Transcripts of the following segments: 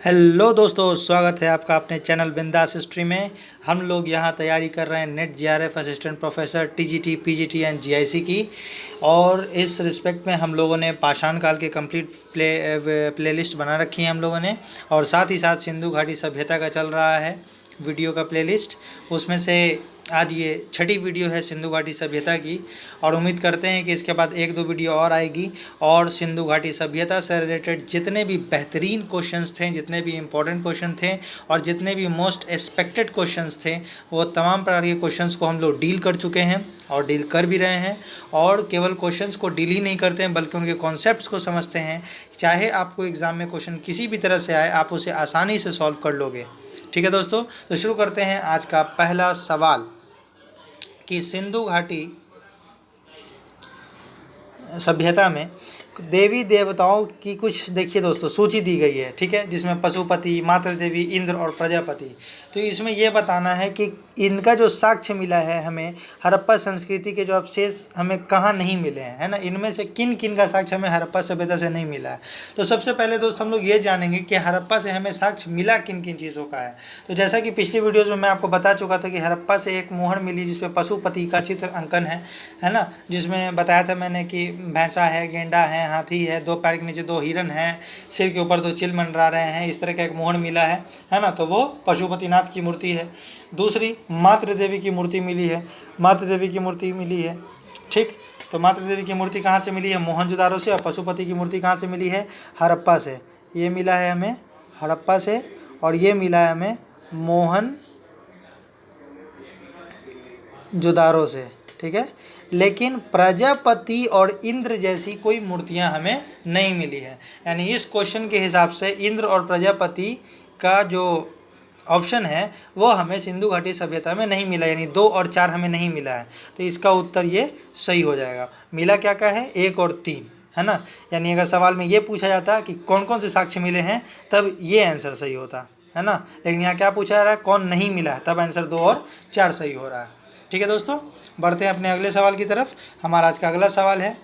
Hello दोस्तों, स्वागत है आपका अपने चैनल बिंदास हिस्ट्री में। हम लोग यहाँ तैयारी कर रहे हैं net GRF assistant professor TGT PGT and GIC की। और इस रिस्पेक्ट में हम लोगों ने पाषाण काल के कंप्लीट प्लेलिस्ट बना रखी है हम लोगों ने। और साथ ही साथ सिंधु घाटी सभ्यता का चल रहा है वीडियो का प्लेलिस्ट। उसमें से आज ये छठी वीडियो है सिंधु घाटी सभ्यता की। और उम्मीद करते हैं कि इसके बाद एक दो वीडियो और आएगी और सिंधु घाटी सभ्यता से रिलेटेड जितने भी बेहतरीन क्वेश्चंस थे, जितने भी इम्पोर्टेंट क्वेश्चन थे और जितने भी मोस्ट एक्सपेक्टेड क्वेश्चंस थे, वो तमाम प्रकार के क्वेश्चंस को हम लोग डील कर चुके हैं और डील कर भी रहे हैं। और केवल क्वेश्चंस को डील ही नहीं करते हैं बल्कि उनके कॉन्सेप्ट्स को समझते हैं। चाहे आपको एग्ज़ाम में क्वेश्चन किसी भी तरह से आए, आप उसे आसानी से सॉल्व कर लोगे। ठीक है दोस्तों, तो शुरू करते हैं आज का पहला सवाल कि सिंधु घाटी सभ्यता में देवी देवताओं की कुछ देखिए दोस्तों सूची दी गई है, ठीक है, जिसमें पशुपति, मातृ देवी, इंद्र और प्रजापति। तो इसमें यह बताना है कि इनका जो साक्ष्य मिला है हमें हड़प्पा संस्कृति के जो अवशेष हमें कहाँ नहीं मिले हैं, है ना। इनमें से किन किन का साक्ष्य हमें हड़प्पा सभ्यता से नहीं मिला है। तो सबसे पहले दोस्त हम लोग ये जानेंगे कि हड़प्पा से हमें साक्ष्य मिला किन किन चीज़ों का है। तो जैसा कि पिछली वीडियोज़ में मैं आपको बता चुका था कि हड़प्पा से एक मोहर मिली जिसमें पशुपति का चित्र अंकन है ना, जिसमें बताया था मैंने कि भैंसा है, गेंडा है, हाथी है, दो पैर के नीचे दो हिरन हैं, सिर के ऊपर दो चिल मंडरा रहे हैं, इस तरह का एक मोहर मिला है ना। तो वो पशुपतिनाथ की मूर्ति है। दूसरी मातृ देवी की मूर्ति मिली है, मातृ देवी की मूर्ति मिली है, ठीक। तो मातृ देवी की मूर्ति कहाँ से मिली है? मोहनजोदारो से। और पशुपति की मूर्ति कहाँ से मिली है? हड़प्पा से। ये मिला है हमें हड़प्पा से और ये मिला है हमें मोहनजोदारो से, ठीक है। लेकिन प्रजापति और इंद्र जैसी कोई मूर्तियां हमें नहीं मिली है। यानी इस क्वेश्चन के हिसाब से इंद्र और प्रजापति का जो ऑप्शन है वो हमें सिंधु घाटी सभ्यता में नहीं मिला, यानी 2 और 4 हमें नहीं मिला है। तो इसका उत्तर ये सही हो जाएगा। मिला क्या क्या है? 1 और 3, है ना। यानी अगर सवाल में ये पूछा जाता कि कौन कौन से साक्ष्य मिले हैं तब ये आंसर सही होता, है ना। लेकिन यहाँ क्या पूछा जा रहा है? कौन नहीं मिला है, तब आंसर 2 और 4 सही हो रहा है। ठीक है दोस्तों, बढ़ते हैं अपने अगले सवाल की तरफ। हमारा आज का अगला सवाल है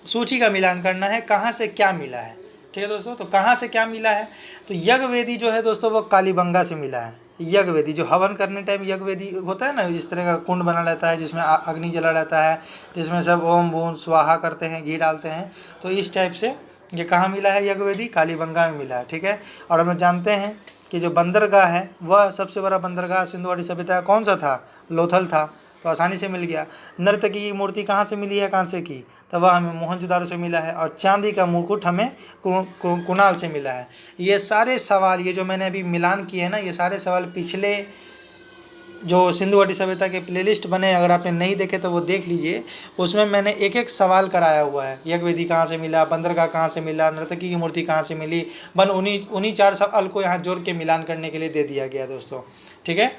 सूची का मिलान करना है, कहाँ से क्या मिला है। ठीक है दोस्तों, तो कहाँ से क्या मिला है? तो यज्ञवेदी जो है दोस्तों वो कालीबंगा से मिला है। यज्ञवेदी जो हवन करने टाइम यज्ञवेदी होता है ना, इस तरह का कुंड बना रहता है जिसमें अग्नि जला रहता है, जिसमें सब ओम भून स्वाहा करते हैं, घी डालते हैं। तो इस टाइप से ये कहाँ मिला है? यज्ञवेदी कालीबंगा में मिला है, ठीक है। और हम जानते हैं कि जो बंदरगाह है वह सबसे बड़ा बंदरगाह सिंधु घाटी सभ्यता का कौन सा था? लोथल था। तो आसानी से मिल गया। नर्तकी की मूर्ति कहाँ से मिली है? कांसे की। तो वह हमें मोहनजोदारो से मिला है। और चांदी का मुकुट हमें कुणाल से मिला है। ये सारे सवाल, ये जो मैंने अभी मिलान किए हैं ना, ये सारे सवाल पिछले जो सिंधु घाटी सभ्यता के प्लेलिस्ट बने, अगर आपने नहीं देखे तो वो देख लीजिए। उसमें मैंने एक एक सवाल कराया हुआ है। यज्ञवेदी कहाँ से मिला, बंदरगाह कहाँ से मिला, नर्तकी की मूर्ति कहाँ से मिली, उन्हीं 4 सवाल को यहाँ जोड़ के मिलान करने के लिए दे दिया गया दोस्तों, ठीक है।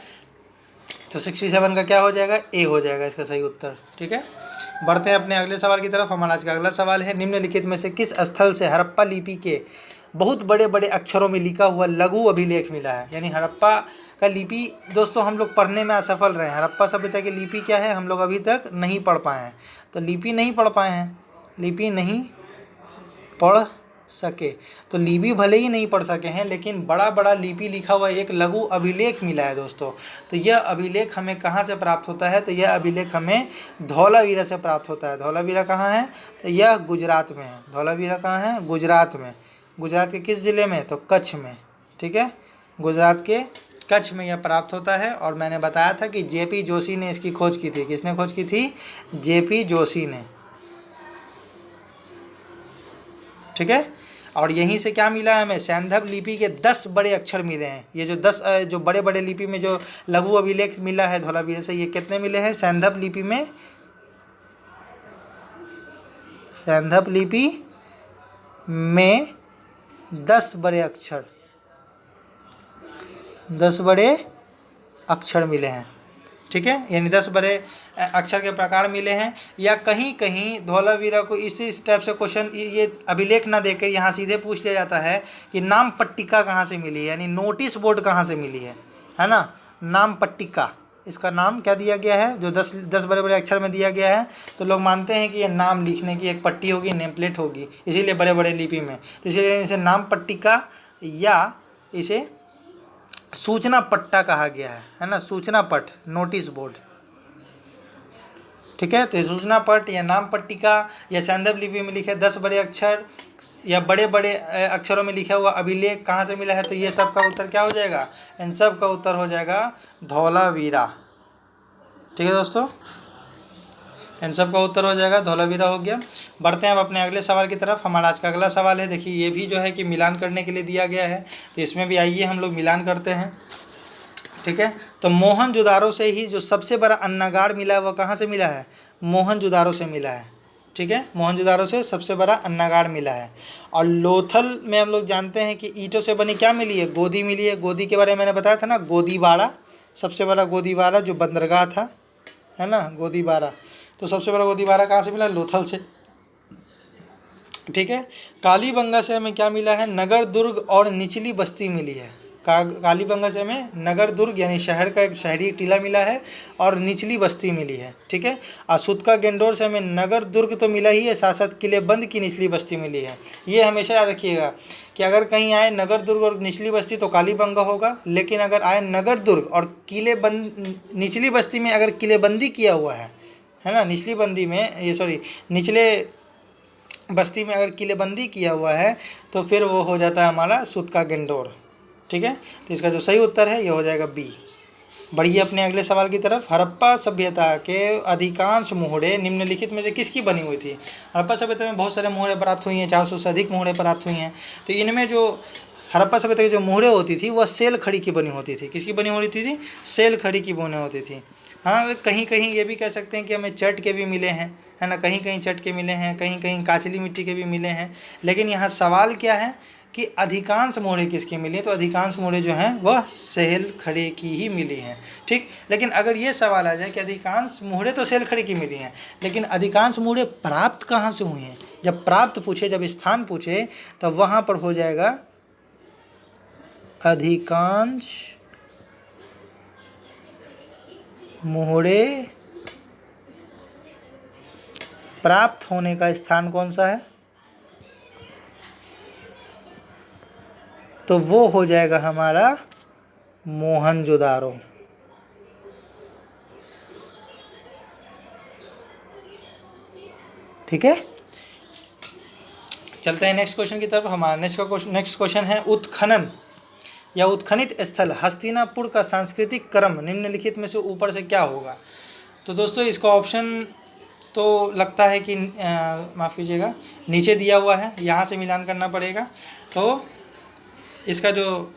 तो 67 का क्या हो जाएगा? ए हो जाएगा इसका सही उत्तर, ठीक है। बढ़ते हैं अपने अगले सवाल की तरफ। हमारा आज का अगला सवाल है निम्नलिखित में से किस स्थल से हड़प्पा लिपि के बहुत बड़े बड़े अक्षरों में लिखा हुआ लघु अभिलेख मिला है। यानी हड़प्पा का लिपि दोस्तों हम लोग पढ़ने में असफल रहे हैं। हड़प्पा सभ्यता की लिपि क्या है हम लोग अभी तक नहीं पढ़ पाए हैं। तो लिपि नहीं पढ़ पाए हैं, लिपि नहीं पढ़ सके। तो लिपि भले ही नहीं पढ़ सके हैं लेकिन बड़ा बड़ा लिपि लिखा हुआ एक लघु अभिलेख मिला है दोस्तों। तो यह अभिलेख हमें कहाँ से प्राप्त होता है? तो यह अभिलेख हमें धौलावीरा से प्राप्त होता है। धौलावीरा कहाँ है? तो यह गुजरात में है। धौलावीरा कहाँ है? गुजरात में। गुजरात के किस ज़िले में? तो कच्छ में, ठीक है। गुजरात के कच्छ में यह प्राप्त होता है। और मैंने बताया था कि जेपी जोशी ने इसकी खोज की थी। किसने खोज की थी? जेपी जोशी ने, ठीक है। और यहीं से क्या मिला है हमें? सैंधव लिपि के 10 बड़े अक्षर मिले हैं। ये जो 10 जो बड़े बड़े लिपि में जो लघु अभिलेख मिला है धौलावीरा से, ये कितने मिले हैं? सैंधव लिपि में, सैंधव लिपि में 10 बड़े अक्षर, 10 बड़े अक्षर मिले हैं, ठीक है। यानी 10 बड़े अक्षर के प्रकार मिले हैं। या कहीं कहीं धौलावीरा को इसी टाइप से क्वेश्चन ये अभिलेख ना देकर यहाँ सीधे पूछ लिया जाता है कि नाम पट्टिका कहाँ से मिली है, यानी नोटिस बोर्ड कहाँ से मिली है ना। नाम पट्टिका, इसका नाम क्या दिया गया है? जो 10 बड़े बड़े अक्षर में दिया गया है। तो लोग मानते हैं कि ये नाम लिखने की एक पट्टी होगी, नेम प्लेट होगी, इसीलिए बड़े बड़े लिपि में, इसीलिए इसे नाम पट्टिका या इसे सूचना पट्टा कहा गया है ना, सूचना पट, नोटिस बोर्ड। ठीक है, तो ये सूचना पट या नाम पट्टिका या सैंदव लिपि में लिखे 10 बड़े अक्षर या बड़े बड़े अक्षरों में लिखा हुआ अभिलेख कहाँ से मिला है, तो ये सब का उत्तर क्या हो जाएगा, इन सब का उत्तर हो जाएगा धौलावीरा। ठीक है दोस्तों, इन सब का उत्तर हो जाएगा धौलावीरा हो गया। बढ़ते हैं अब अपने अगले सवाल की तरफ। हमारा आज का अगला सवाल है, देखिए ये भी जो है कि मिलान करने के लिए दिया गया है, तो इसमें भी आइए हम लोग मिलान करते हैं। ठीक है, तो मोहनजोदारो से ही जो सबसे बड़ा अन्नागार मिला है वह कहाँ से मिला है, मोहनजोदारो से मिला है। ठीक है, मोहनजोदारो से सबसे बड़ा अन्नागार मिला है। और लोथल में हम लोग जानते हैं कि ईंटों से बनी क्या मिली है, गोदी मिली है। गोदी के बारे में मैंने बताया था ना, गोदीबाड़ा, सबसे बड़ा गोदीबाड़ा जो बंदरगाह था, है ना, गोदीबाड़ा। तो सबसे बड़ा गोदीबाड़ा कहाँ से मिला, लोथल से। ठीक है, कालीबंगा से हमें क्या मिला है, नगर दुर्ग और निचली बस्ती मिली है। कालीबंगा से हमें नगर दुर्ग यानी शहर का एक शहरी टीला मिला है और निचली बस्ती मिली है। ठीक है, और सुतका गेंडोर से हमें नगर दुर्ग तो मिला ही है, साथ साथ किलेबंद की निचली बस्ती मिली है। ये हमेशा याद रखिएगा कि अगर कहीं आए नगर दुर्ग और निचली बस्ती तो कालीबंगा होगा, लेकिन अगर आए नगर दुर्ग और किलेबंद निचली बस्ती में अगर किलेबंदी किया हुआ है ना, निचली बंदी में ये सॉरी निचले बस्ती में अगर किलेबंदी किया हुआ है तो फिर वो हो जाता है हमारा सुतका गेंडोर। ठीक है, तो इसका जो सही उत्तर है ये हो जाएगा बी। बढ़िए अपने अगले सवाल की तरफ। हड़प्पा सभ्यता के अधिकांश मोहरे निम्नलिखित में से किसकी बनी हुई थी। हड़प्पा सभ्यता में बहुत सारे मोहरे प्राप्त हुई हैं, 400 से अधिक मोहरे प्राप्त हुई हैं। तो इनमें जो हड़प्पा सभ्यता की जो मोहरे होती थी वह सेल खड़ी की बनी होती थी। किसकी बनी होती थी, सेल खड़ी की बनी होती थी। हाँ, कहीं कहीं ये भी कह सकते हैं कि हमें चट के भी मिले हैं, है ना, कहीं कहीं चट के मिले हैं, कहीं कहीं काचली मिट्टी के भी मिले हैं। लेकिन यहाँ सवाल क्या है कि अधिकांश मोहरे किसकी मिली, तो अधिकांश मोहरे जो हैं वह सेल खड़ी की ही मिली हैं। ठीक, लेकिन अगर ये सवाल आ जाए कि अधिकांश मोहरे तो सेल खड़ी की मिली हैं, लेकिन अधिकांश मोहरे प्राप्त कहाँ से हुई हैं, जब प्राप्त पूछे, जब स्थान पूछे, तो वहाँ पर हो जाएगा अधिकांश मोहरे प्राप्त होने का स्थान कौन सा है, तो वो हो जाएगा हमारा मोहनजोदारो। ठीक है, चलते हैं नेक्स्ट क्वेश्चन की तरफ। हमारा नेक्स्ट क्वेश्चन है, उत्खनन या उत्खनित स्थल हस्तिनापुर का सांस्कृतिक क्रम निम्नलिखित में से ऊपर से क्या होगा। तो दोस्तों इसका ऑप्शन तो लगता है कि माफ़ कीजिएगा नीचे दिया हुआ है, यहाँ से मिलान करना पड़ेगा। तो इसका जो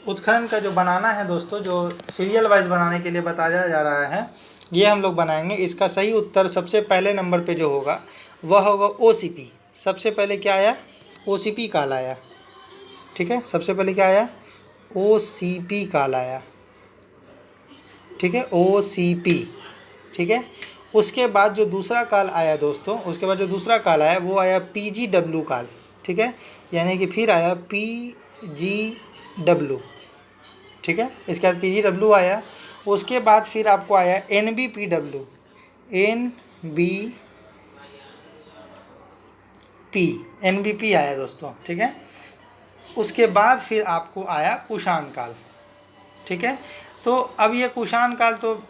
उत्खनन का जो बनाना है दोस्तों, जो सीरियल वाइज बनाने के लिए बताया जा रहा है, ये हम लोग बनाएंगे। इसका सही उत्तर सबसे पहले नंबर पे जो होगा वह होगा OCP। सबसे पहले क्या आया, OCP काल आया। ठीक है, सबसे पहले क्या आया, OCP काल आया। ठीक है, OCP। ठीक है, उसके बाद जो दूसरा काल आया दोस्तों, उसके बाद जो दूसरा काल आया वो आया PGW काल। ठीक है, यानी कि फिर आया PGW। ठीक है, इसके बाद PGW आया, उसके बाद फिर आपको आया NBPW, NBP आया दोस्तों। ठीक है, उसके बाद फिर आपको आया कुषाण काल। ठीक है, तो अब ये कुषाण काल तो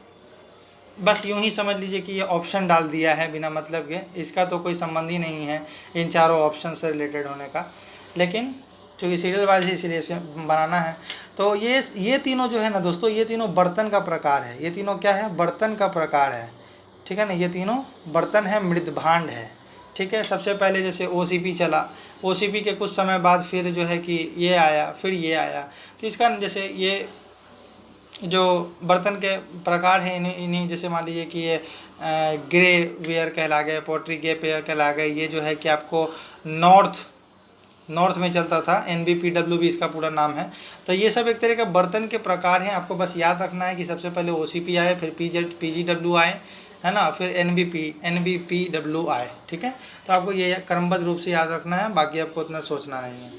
बस यूं ही समझ लीजिए कि ये ऑप्शन डाल दिया है बिना मतलब के, इसका तो कोई संबंध ही नहीं है इन चारों ऑप्शन से रिलेटेड होने का। लेकिन चूँकि सीरियल वाइज है इसलिए इसे बनाना है। तो ये तीनों जो है ना दोस्तों, ये तीनों बर्तन का प्रकार है। ये तीनों क्या है, बर्तन का प्रकार है। ठीक है ना, ये तीनों बर्तन है, मृदभांड है। ठीक है, सबसे पहले जैसे OCP चला, OCP के कुछ समय बाद फिर जो है कि ये आया, फिर ये आया। तो इसका जैसे ये जो बर्तन के प्रकार हैं इन्हीं जैसे मान लीजिए कि ये ग्रे वेयर कहला गए, पोट्री ग्रे वेयर कहला गए। ये जो है कि आपको नॉर्थ में चलता था, NBPW भी इसका पूरा नाम है। तो ये सब एक तरह के बर्तन के प्रकार हैं। आपको बस याद रखना है कि सबसे पहले OCP आए, फिर PGW आए, है ना, फिर NBPW आए। ठीक है, तो आपको ये क्रमबद्ध रूप से याद रखना है, बाकी आपको उतना सोचना नहीं है।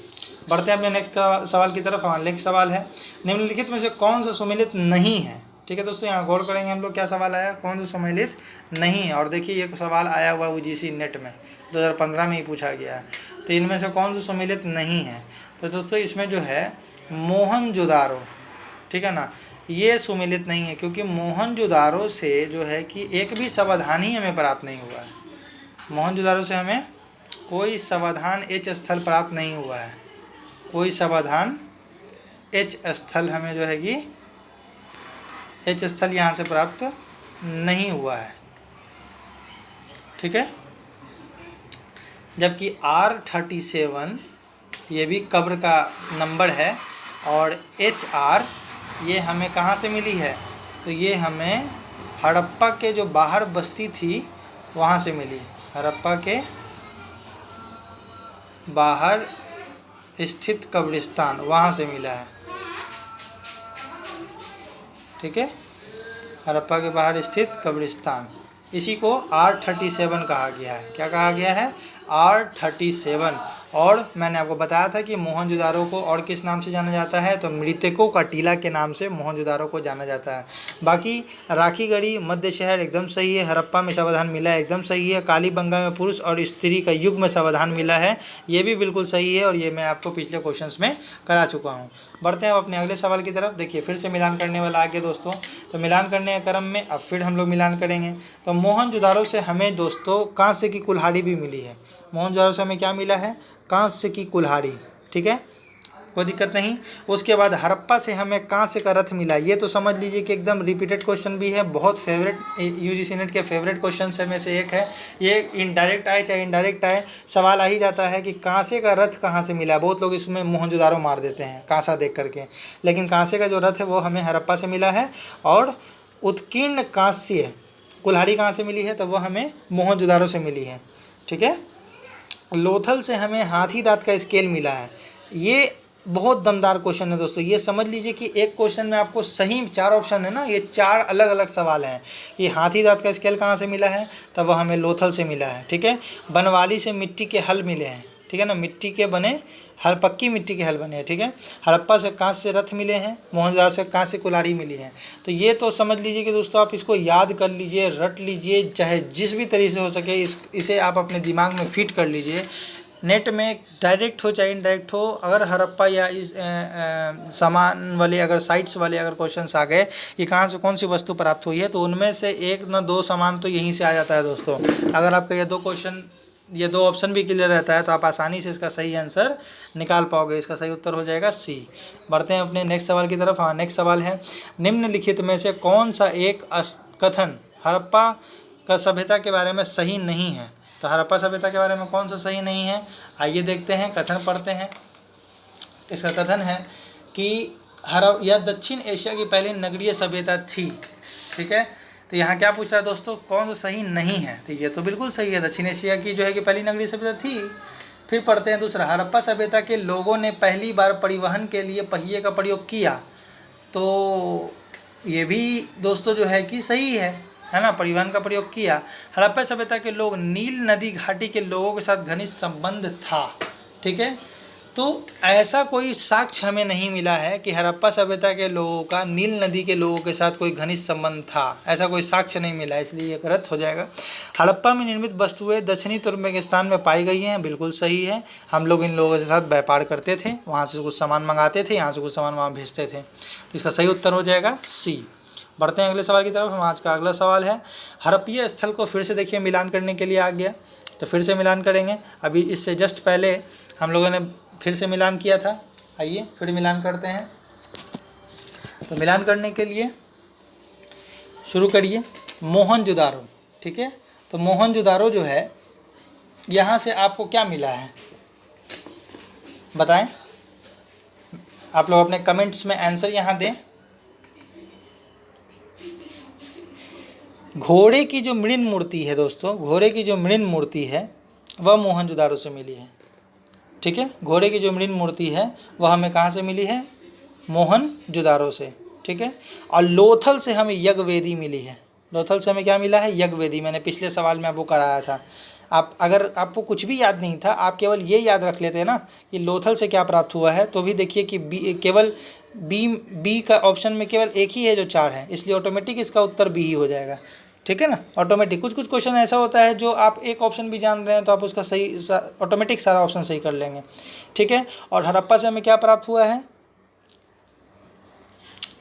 बढ़ते हैं अपने नेक्स्ट सवाल की तरफ। हमारा नेक्स्ट सवाल है, निम्नलिखित में से कौन सा सुमेलित नहीं है। ठीक है दोस्तों, यहाँ गौर करेंगे हम लोग, क्या सवाल आया, कौन सा सुमेलित नहीं है। और देखिए ये सवाल आया हुआ UGC नेट में 2015 में ही पूछा गया है। तो इनमें से कौन सा सुमेलित नहीं है, तो दोस्तों इसमें जो है मोहनजोदारो, ठीक है ना, ये सुमेलित नहीं है, क्योंकि मोहनजोदारो से जो है कि एक भी समाधान ही हमें प्राप्त नहीं हुआ है। मोहनजोदारो से हमें कोई समाधान एच स्थल प्राप्त नहीं हुआ है, कोई समाधान एच स्थल हमें जो है कि एच स्थल यहाँ से प्राप्त नहीं हुआ है, ठीक है। जबकि R37 ये भी कब्र का नंबर है, और HR ये हमें कहाँ से मिली है, तो ये हमें हड़प्पा के जो बाहर बस्ती थी वहाँ से मिली, हड़प्पा के बाहर स्थित कब्रिस्तान वहाँ से मिला है, ठीक है, हड़प्पा के बाहर स्थित कब्रिस्तान, इसी को R37 कहा गया है। क्या कहा गया है? R37। और मैंने आपको बताया था कि मोहनजोदारो को और किस नाम से जाना जाता है, तो मृतकों का टीला के नाम से मोहनजोदारो को जाना जाता है। बाकी राखीगढ़ी मध्य शहर एकदम सही है, हड़प्पा में समाधान मिला है एकदम सही है, कालीबंगा में पुरुष और स्त्री का युग में समाधान मिला है, ये भी बिल्कुल सही है, और ये मैं आपको पिछले क्वेश्चंस में करा चुका हूँ। बढ़ते हैं अब अपने अगले सवाल की तरफ। देखिए फिर से मिलान करने वाला आगे दोस्तों, तो मिलान करने के क्रम में अब फिर हम लोग मिलान करेंगे। तो मोहनजोदारो से हमें दोस्तों कांस्य की कुल्हाड़ी भी मिली है। मोहनजोदारो से हमें क्या मिला है? कांस्य की कुल्हाड़ी, ठीक है, कोई दिक्कत नहीं। उसके बाद हड़प्पा से हमें कांस्य का रथ मिला। ये तो समझ लीजिए कि एकदम रिपीटेड क्वेश्चन भी है, बहुत फेवरेट यूजीसी नेट के फेवरेट क्वेश्चन से में से एक है। ये इनडायरेक्ट आए चाहे इनडायरेक्ट आए, सवाल आ ही जाता है कि कांसे का रथ कहाँ से मिला है। बहुत लोग इसमें मोहनजोदारो मार देते हैं कांसा देख करके, लेकिन कांसे का जो रथ है वो हमें हड़प्पा से मिला है। और उत्कीर्ण कांस्य कुल्हाड़ी कहाँ से मिली है? तो वो हमें मोहनजोदारो से मिली है, ठीक है। लोथल से हमें हाथी दांत का स्केल मिला है। ये बहुत दमदार क्वेश्चन है दोस्तों, ये समझ लीजिए कि एक क्वेश्चन में आपको सही 4 ऑप्शन है ना, ये 4 अलग अलग सवाल हैं। ये हाथी दांत का स्केल कहाँ से मिला है? तब वह हमें लोथल से मिला है, ठीक है। बनवाली से मिट्टी के हल मिले हैं, ठीक है ना, मिट्टी के बने हल, पक्की मिट्टी के हल बने हैं, ठीक है। हड़प्पा से कांस्य से रथ मिले हैं, मोहनजोदारो से कांस्य कुल्हाड़ी मिली है। तो ये तो समझ लीजिए कि दोस्तों आप इसको याद कर लीजिए, रट लीजिए, चाहे जिस भी तरीके से हो सके इसे आप अपने दिमाग में फिट कर लीजिए। नेट में डायरेक्ट हो चाहे इनडायरेक्ट हो, अगर हड़प्पा या इस सामान वाले अगर साइट्स वाले अगर क्वेश्चंस आ गए कि कहाँ से कौन सी वस्तु प्राप्त हुई है, तो उनमें से 1 न 2 सामान तो यहीं से आ जाता है दोस्तों। अगर आपका ये 2 ऑप्शन भी क्लियर रहता है तो आप आसानी से इसका सही आंसर निकाल पाओगे। इसका सही उत्तर हो जाएगा सी। बढ़ते हैं अपने नेक्स्ट सवाल की तरफ। हाँ, नेक्स्ट सवाल है, निम्नलिखित में से कौन सा एक कथन हड़प्पा का सभ्यता के बारे में सही नहीं है? तो हड़प्पा सभ्यता के बारे में कौन सा सही नहीं है? आइए देखते हैं, कथन पढ़ते हैं। इसका कथन है कि यह दक्षिण एशिया की पहली नगरीय सभ्यता थी, ठीक है। तो यहाँ क्या पूछ रहा है दोस्तों, कौन सा सही नहीं है? तो ये तो बिल्कुल सही है, दक्षिण एशिया की जो है कि पहली नगरीय सभ्यता थी। फिर पढ़ते हैं दूसरा, हड़प्पा सभ्यता के लोगों ने पहली बार परिवहन के लिए पहिए का प्रयोग किया। तो ये भी दोस्तों जो है कि सही है ना, परिवहन का प्रयोग किया। हड़प्पा सभ्यता के लोग नील नदी घाटी के लोगों के साथ घनिष्ठ संबंध था, ठीक है। तो ऐसा कोई साक्ष्य हमें नहीं मिला है कि हड़प्पा सभ्यता के लोगों का नील नदी के लोगों के साथ कोई घनिष्ठ संबंध था, ऐसा कोई साक्ष्य नहीं मिला, इसलिए ये गलत हो जाएगा। हड़प्पा में निर्मित वस्तुएं दक्षिणी तुर्कमेनिस्तान में पाई गई हैं, बिल्कुल सही है। हम लोग इन लोगों के साथ व्यापार करते थे, वहाँ से कुछ सामान मंगाते थे, यहाँ से कुछ सामान वहाँ भेजते थे, तो इसका सही उत्तर हो जाएगा सी। बढ़ते हैं अगले सवाल की तरफ। हम आज का अगला सवाल है, हड़प्पीय स्थल को फिर से देखिए मिलान करने के लिए आ गया, तो फिर से मिलान करेंगे। अभी इससे जस्ट पहले हम लोगों ने फिर से मिलान किया था, आइए फिर मिलान करते हैं। तो मिलान करने के लिए शुरू करिए मोहनजोदारो, ठीक है। तो मोहनजोदारो जो है, यहाँ से आपको क्या मिला है बताएं, आप लोग अपने कमेंट्स में आंसर यहाँ दें। घोड़े की जो मृण मूर्ति है दोस्तों, घोड़े की जो मृण मूर्ति है वह मोहनजोदारो से मिली है, ठीक है। घोड़े की जो मृण मूर्ति है वह हमें कहाँ से मिली है? मोहनजोदारो से, ठीक है। और लोथल से हमें यज्ञवेदी मिली है। लोथल से हमें क्या मिला है? यज्ञवेदी। मैंने पिछले सवाल में आपको कराया था। आप अगर आपको कुछ भी याद नहीं था, आप केवल ये याद रख लेते हैं ना कि लोथल से क्या प्राप्त हुआ है, तो भी देखिए कि केवल बी का ऑप्शन में केवल एक ही है जो 4 है, इसलिए ऑटोमेटिक इसका उत्तर बी ही हो जाएगा, ठीक है ना। ऑटोमेटिक कुछ क्वेश्चन ऐसा होता है जो आप एक ऑप्शन भी जान रहे हैं तो आप उसका सही ऑटोमेटिक सारा ऑप्शन सही कर लेंगे। ठीक है। और हड़प्पा से हमें क्या प्राप्त हुआ है,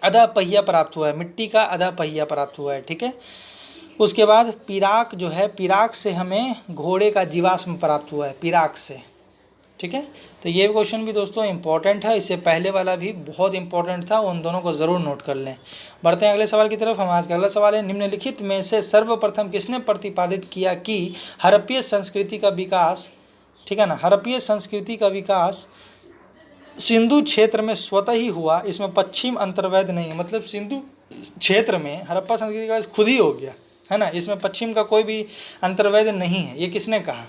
आधा पहिया प्राप्त हुआ है, मिट्टी का आधा पहिया प्राप्त हुआ है, ठीक है। उसके बाद पिराक जो है, पिराक से हमें घोड़े का जीवाश्म प्राप्त हुआ है, पिराक से, ठीक है। तो ये क्वेश्चन भी दोस्तों इंपॉर्टेंट है, इससे पहले वाला भी बहुत इंपॉर्टेंट था, उन दोनों को ज़रूर नोट कर लें। बढ़ते हैं अगले सवाल की तरफ। हम आज का अगला सवाल है, निम्नलिखित में से सर्वप्रथम किसने प्रतिपादित किया कि हड़प्पीय संस्कृति का विकास, ठीक है ना, हड़प्पीय संस्कृति का विकास सिंधु क्षेत्र में स्वतः ही हुआ, इसमें पश्चिम अंतर्वैध नहीं है, मतलब सिंधु क्षेत्र में हड़प्पा संस्कृति का खुद ही हो गया है ना, इसमें पश्चिम का कोई भी अंतर्वैध नहीं है। ये किसने कहा,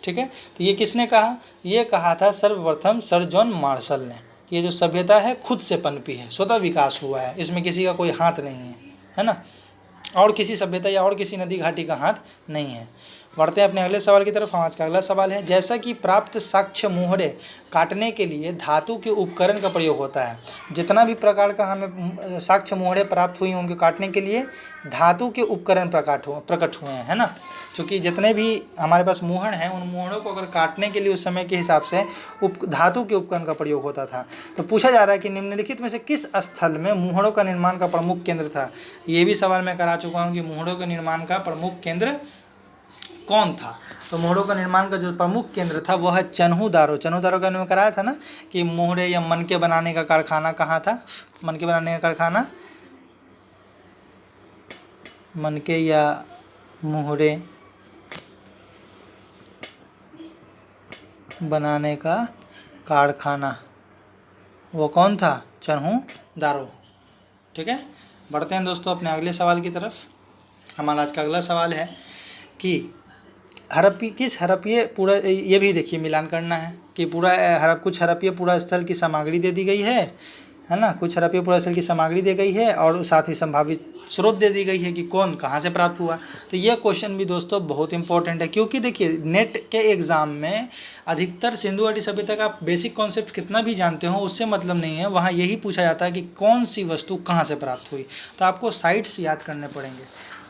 ठीक है। तो ये किसने कहा, ये कहा था सर्वप्रथम सर जॉन मार्शल ने। ये जो सभ्यता है खुद से पनपी है, स्वतः विकास हुआ है, इसमें किसी का कोई हाथ नहीं है ना, और किसी सभ्यता या और किसी नदी घाटी का हाथ नहीं है। बढ़ते हैं अपने अगले सवाल की तरफ। आज का अगला सवाल है, जैसा कि प्राप्त साक्ष्य मोहरे काटने के लिए धातु के उपकरण का प्रयोग होता है, जितना भी प्रकार का हमें साक्ष्य मोहरे प्राप्त हुई उनके काटने के लिए धातु के उपकरण प्रकट हुए हैं, है ना। क्योंकि जितने भी हमारे पास मुहर हैं, उन मुहरों को अगर काटने के लिए उस समय के हिसाब से धातु के उपकरण का प्रयोग होता था। तो पूछा जा रहा है कि निम्नलिखित में से किस स्थल में मुहरों का निर्माण का प्रमुख केंद्र था। ये भी सवाल मैं करा चुका हूँ कि मुहरों के निर्माण का प्रमुख केंद्र कौन था। तो मोहरों का निर्माण का जो प्रमुख केंद्र था वह है चन्हू दारो। चन्हू दारो का मैंने कराया था ना कि मोहरे या मनके बनाने का कारखाना कहाँ था, मनके बनाने का कारखाना, मनके या मोहरे बनाने का कारखाना वो कौन था, चन्हू दारो, ठीक है। बढ़ते हैं दोस्तों अपने अगले सवाल की तरफ। हमारा आज का अगला सवाल है कि किस हड़प्पीय पूरा, ये भी देखिए मिलान करना है कि पूरा कुछ हड़प्पीय पूरा स्थल की सामग्री दे दी गई है ना, कुछ हड़प्पीय पूरा स्थल की सामग्री दी गई है और साथ ही संभावित स्रोत दे दी गई है कि कौन कहाँ से प्राप्त हुआ। तो ये क्वेश्चन भी दोस्तों बहुत इंपॉर्टेंट है, क्योंकि देखिए नेट के एग्ज़ाम में अधिकतर सिंधु घाटी सभ्यता का बेसिक कॉन्सेप्ट कितना भी जानते हो उससे मतलब नहीं है, वहाँ यही पूछा जाता है कि कौन सी वस्तु कहाँ से प्राप्त हुई। तो आपको साइट्स याद करने पड़ेंगे।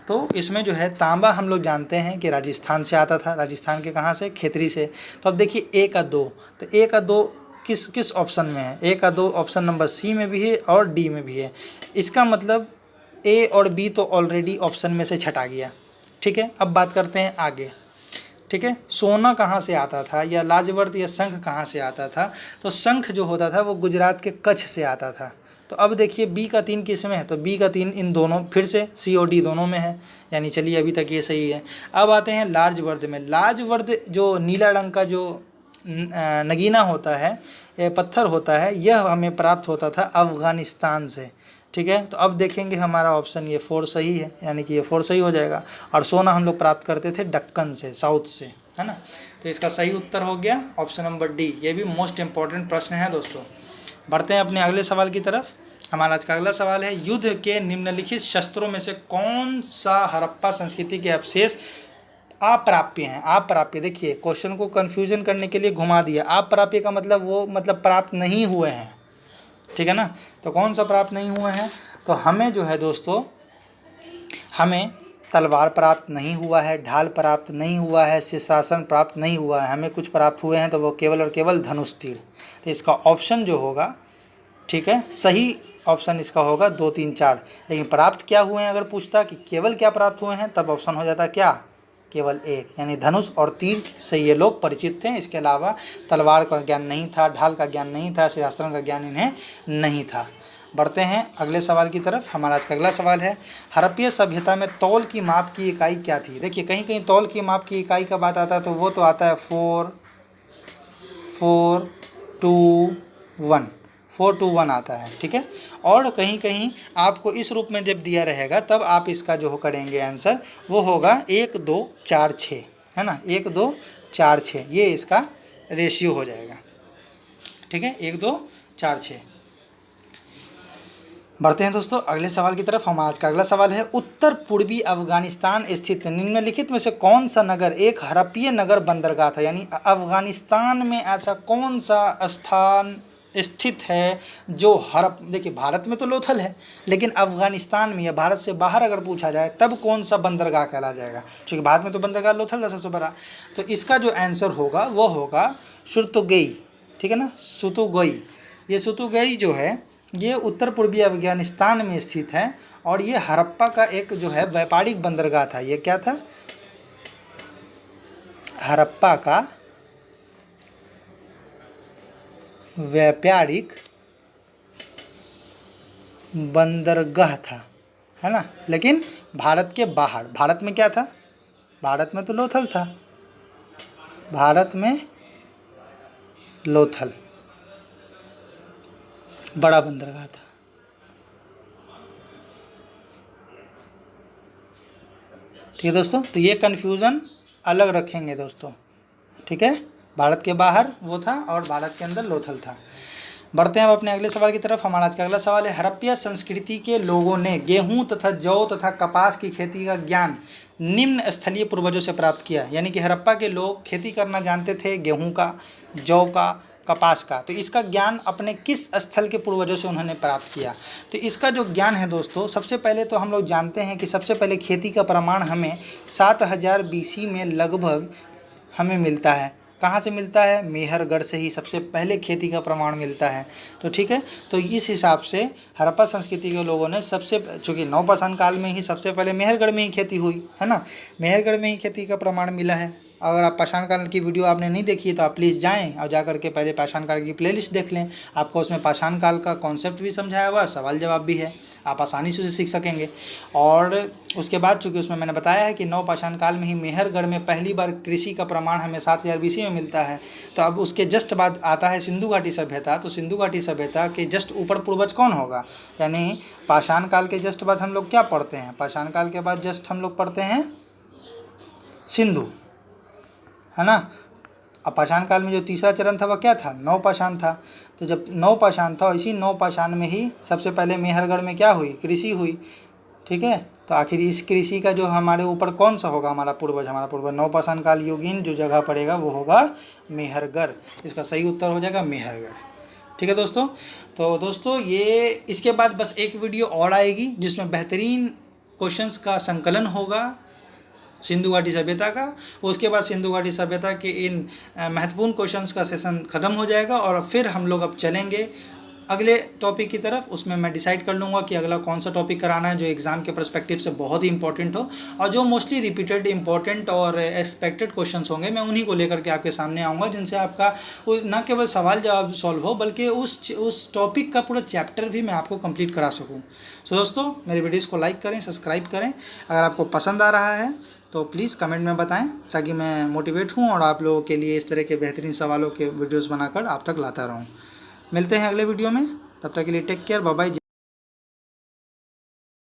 तो इसमें जो है तांबा हम लोग जानते हैं कि राजस्थान से आता था, राजस्थान के कहाँ से, खेतरी से। तो अब देखिए ए का 2, तो ए का 2 किस ऑप्शन में है, ए का 2 ऑप्शन नंबर सी में भी है और डी में भी है। इसका मतलब ए और बी तो ऑलरेडी ऑप्शन में से छटा गया, ठीक है। अब बात करते हैं आगे, ठीक है। सोना कहाँ से आता था या लाजवर्द या शंख कहाँ से आता था। तो शंख जो होता था वो गुजरात के कच्छ से आता था। तो अब देखिए बी का 3 किस में है, तो बी का 3 इन दोनों फिर से सी और डी दोनों में है, यानी चलिए अभी तक ये सही है। अब आते हैं लार्ज वर्द में। लार्ज वर्द जो नीला रंग का जो नगीना होता है, पत्थर होता है, यह हमें प्राप्त होता था अफ़गानिस्तान से, ठीक है। तो अब देखेंगे हमारा ऑप्शन ये 4 सही है, यानी कि ये 4 सही हो जाएगा। और सोना हम लोग प्राप्त करते थे दक्कन से, साउथ से, है ना। तो इसका सही उत्तर हो गया ऑप्शन नंबर डी। ये भी मोस्ट इंपॉर्टेंट प्रश्न है दोस्तों। बढ़ते हैं अपने अगले सवाल की तरफ। हमारा आज का अगला सवाल है, युद्ध के निम्नलिखित शस्त्रों में से कौन सा हड़प्पा संस्कृति के अवशेष अप्राप्य हैं। अप्राप्य, देखिए क्वेश्चन को कंफ्यूजन करने के लिए घुमा दिया। अप्राप्य का मतलब वो मतलब प्राप्त नहीं हुए हैं, ठीक है ना। तो कौन सा प्राप्त नहीं हुए हैं, तो हमें जो है दोस्तों, हमें तलवार प्राप्त नहीं हुआ है, ढाल प्राप्त नहीं हुआ है, शीर्षासन प्राप्त नहीं हुआ है। हमें कुछ प्राप्त हुए हैं तो वो केवल और केवल धनुष तीर। तो इसका ऑप्शन जो होगा, ठीक है, सही ऑप्शन इसका होगा 2, 3, 4। लेकिन प्राप्त क्या हुए हैं अगर पूछता कि केवल क्या प्राप्त हुए हैं, तब ऑप्शन हो जाता क्या, केवल 1, यानी धनुष और तीर से ये लोग परिचित थे। इसके अलावा तलवार का ज्ञान नहीं था, ढाल का ज्ञान नहीं था, शीर्षासन का ज्ञान इन्हें नहीं था। बढ़ते हैं अगले सवाल की तरफ। हमारा आज का अगला सवाल है, हड़प्पीय सभ्यता में तौल की माप की इकाई क्या थी। देखिए कहीं कहीं तौल की माप की इकाई का बात आता है तो वो तो आता है 4, 2, 1, 4 to 1 आता है, ठीक है। और कहीं कहीं आपको इस रूप में जब दिया रहेगा तब आप इसका जो करेंगे आंसर वो होगा 1, 2, 4, 6, है ना। 1, 2, 4, 6 ये इसका रेशियो हो जाएगा, ठीक है, 1, 2, 4, 6। बढ़ते हैं दोस्तों अगले सवाल की तरफ। हम आज का अगला सवाल है, उत्तर पूर्वी अफगानिस्तान स्थित निम्नलिखित में से कौन सा नगर एक हड़प्पीय नगर बंदरगाह था। यानी अफगानिस्तान में ऐसा कौन सा स्थान स्थित है जो देखिए भारत में तो लोथल है, लेकिन अफगानिस्तान में या भारत से बाहर अगर पूछा जाए तब कौन सा बंदरगाह कहला जाएगा। क्योंकि भारत में तो बंदरगाह लोथल था सबसे बड़ा। तो इसका जो आंसर होगा वो होगा सुरतुगेई, ठीक है ना। सुतुगई, ये सुतुगई जो है ये उत्तर पूर्वी अफगानिस्तान में स्थित है और ये हड़प्पा का एक जो है व्यापारिक बंदरगाह था। ये क्या था? हड़प्पा का व्यापारिक बंदरगाह था, है ना। लेकिन भारत के बाहर, भारत में क्या था? भारत में तो लोथल था, भारत में लोथल बड़ा बंदरगाह था। ठीक है दोस्तों, तो ये कन्फ्यूज़न अलग रखेंगे दोस्तों, ठीक है। भारत के बाहर वो था और भारत के अंदर लोथल था। बढ़ते हैं अब अपने अगले सवाल की तरफ। हमारा आज का अगला सवाल है, हड़प्पा संस्कृति के लोगों ने गेहूं तथा जौ तथा कपास की खेती का ज्ञान निम्न स्थलीय पूर्वजों से प्राप्त किया। यानी कि हड़प्पा के लोग खेती करना जानते थे, गेहूं का, जौ का, कपास का। तो इसका ज्ञान अपने किस स्थल के पूर्वजों से उन्होंने प्राप्त किया? तो इसका जो ज्ञान है दोस्तों, सबसे पहले तो हम लोग जानते हैं कि सबसे पहले खेती का प्रमाण हमें 7000 BC में लगभग हमें मिलता है। कहाँ से मिलता है? मेहरगढ़ से ही सबसे पहले खेती का प्रमाण मिलता है। तो ठीक है, तो इस हिसाब से हड़प्पा संस्कृति के लोगों ने सबसे, चूँकि नवपाषाण काल में ही सबसे पहले मेहरगढ़ में ही खेती हुई, है ना, मेहरगढ़ में ही खेती का प्रमाण मिला है। अगर आप पाषाण काल की वीडियो आपने नहीं देखी तो आप प्लीज़ जाएं और जा करके पहले पाषाण काल की प्लेलिस्ट देख लें। आपको उसमें पाषाण काल का कॉन्सेप्ट भी समझाया हुआ है, सवाल जवाब भी है, आप आसानी से उसे सीख सकेंगे। और उसके बाद चूँकि उसमें मैंने बताया है कि नवपाषाण काल में ही मेहरगढ़ में पहली बार कृषि का प्रमाण हमें 7000 BC में मिलता है। तो अब उसके जस्ट बाद आता है सिंधु घाटी सभ्यता। तो सिंधु घाटी सभ्यता के जस्ट ऊपर पूर्वज कौन होगा? यानी पाषाण काल के जस्ट बाद हम लोग क्या पढ़ते हैं? पाषाण काल के बाद जस्ट हम लोग पढ़ते हैं सिंधु, है ना। अब पाषाण काल में जो तीसरा चरण था वह क्या था? नवपाषाण था। तो जब नवपाषाण था, इसी नवपाषाण में ही सबसे पहले मेहरगढ़ में क्या हुई? कृषि हुई, ठीक है। तो आखिर इस कृषि का जो हमारे ऊपर कौन सा होगा? हमारा पूर्वज नवपाषाण काल युगीन जो जगह पड़ेगा वो होगा मेहरगढ़। इसका सही उत्तर हो जाएगा मेहरगढ़, ठीक है दोस्तों। तो दोस्तों ये इसके बाद बस एक वीडियो और आएगी जिसमें बेहतरीन क्वेश्चंस का संकलन होगा सिंधु घाटी सभ्यता का। उसके बाद सिंधु घाटी सभ्यता के इन महत्वपूर्ण क्वेश्चंस का सेशन ख़त्म हो जाएगा और फिर हम लोग अब चलेंगे अगले टॉपिक की तरफ। उसमें मैं डिसाइड कर लूँगा कि अगला कौन सा टॉपिक कराना है जो एग्ज़ाम के पर्सपेक्टिव से बहुत ही इंपॉर्टेंट हो और जो मोस्टली रिपीटेड इंपॉर्टेंट और एक्सपेक्टेड क्वेश्चंस होंगे, मैं उन्हीं को लेकर के आपके सामने आऊँगा, जिनसे आपका न केवल सवाल जवाब सॉल्व हो बल्कि उस टॉपिक का पूरा चैप्टर भी मैं आपको कंप्लीट करा सकूँ। सो दोस्तों, मेरे वीडियोज़ को लाइक करें, सब्सक्राइब करें। अगर आपको पसंद आ रहा है तो प्लीज़ कमेंट में बताएं ताकि मैं मोटिवेट हूं और आप लोगों के लिए इस तरह के बेहतरीन सवालों के वीडियोस बनाकर आप तक लाता रहूं। मिलते हैं अगले वीडियो में, तब तक के लिए टेक केयर, बाय बाय।